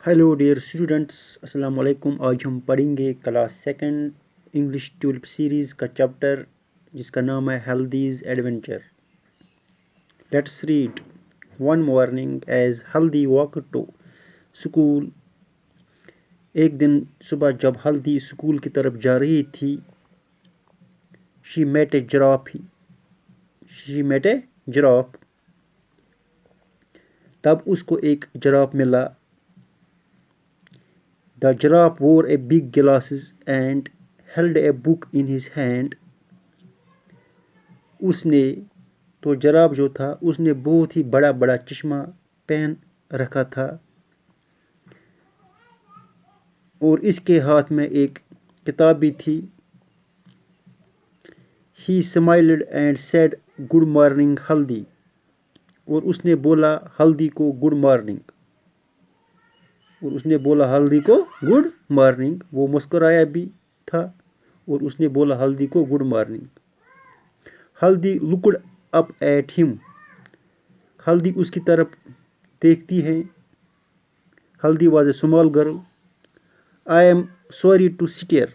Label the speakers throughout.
Speaker 1: Hello dear students, अस्सलाम वालेकुम। आज हम पढ़ेंगे class second English tulip series का चैप्टर जिसका नाम है Haldi's adventure. Let's read. One morning as Haldi walked to school. एक दिन सुबह जब हल्दी स्कूल की तरफ जा रही थी, शी मेट ए जिराफ। तब उसको एक जिराफ मिला। The giraffe wore a big glasses and held a book in his hand. Giraffe जो था उसने बहुत ही बड़ा बड़ा चश्मा पहन रखा था और इसके हाथ में एक किताब भी थी। He smiled and said, "Good morning, हल्दी।" और उसने बोला हल्दी को गुड मॉर्निंग। वो मुस्कुराया भी था और उसने बोला हल्दी को good morning. Haldi looked up at him. Haldi उसकी तरफ देखती है। Haldi was a small girl. I am sorry to stare.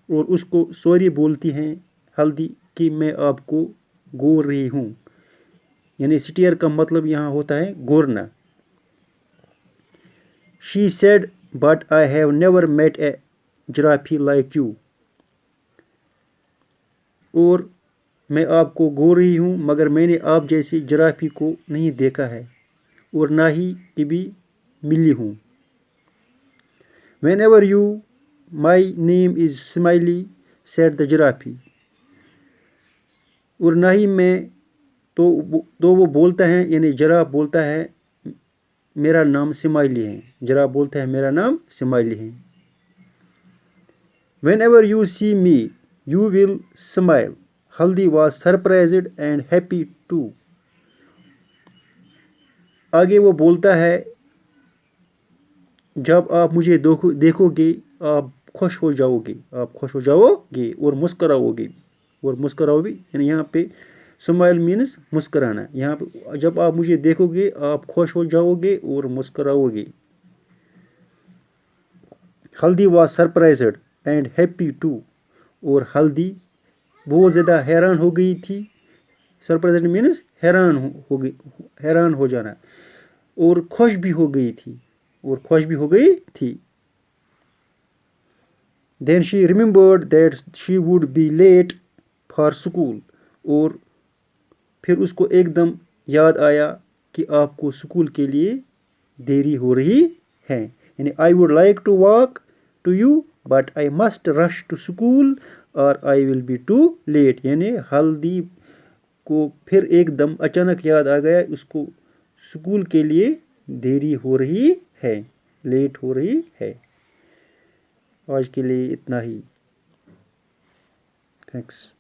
Speaker 1: और उसको सॉरी बोलती हैं हल्दी कि मैं आपको घूर रही हूँ। यानी स्टेयर का मतलब यहाँ होता है घूरना। She said, "But I have never met a giraffe like you." और मैं आपको घूर रही हूँ मगर मैंने आप जैसी जिराफी को नहीं देखा है और ना ही कभी मिली हूँ। Whenever you, my name is Smiley, said the giraffe. और ना ही मैं तो वो बोलता है, यानी जिराफ बोलता है मेरा नाम स्माइली है। जिराफ बोलता है मेरा नाम स्माइली है। Whenever you see me, you will smile. हल्दी was surprised and happy too. आगे वो बोलता है जब आप मुझे देखोगे आप खुश हो जाओगे और मुस्कुराओगे यानी यहाँ पे स्माइल मीन्स मुस्कुराना। यहाँ पे जब आप मुझे देखोगे आप खुश हो जाओगे और मुस्कुराओगे। Haldi was surprised and happy too. और हल्दी बहुत ज़्यादा हैरान हो गई थी। सरप्राइज्ड मीन्स हैरान हो जाना और खुश भी हो गई थी। Then she remembered that she would be late for school. और फिर उसको एकदम याद आया कि आपको स्कूल के लिए देरी हो रही है। यानी I would like to walk to you but I must rush to school or I will be too late। यानी हल्दी को फिर एकदम अचानक याद आ गया उसको स्कूल के लिए देरी हो रही है, लेट हो रही है। आज के लिए इतना ही। थैंक्स।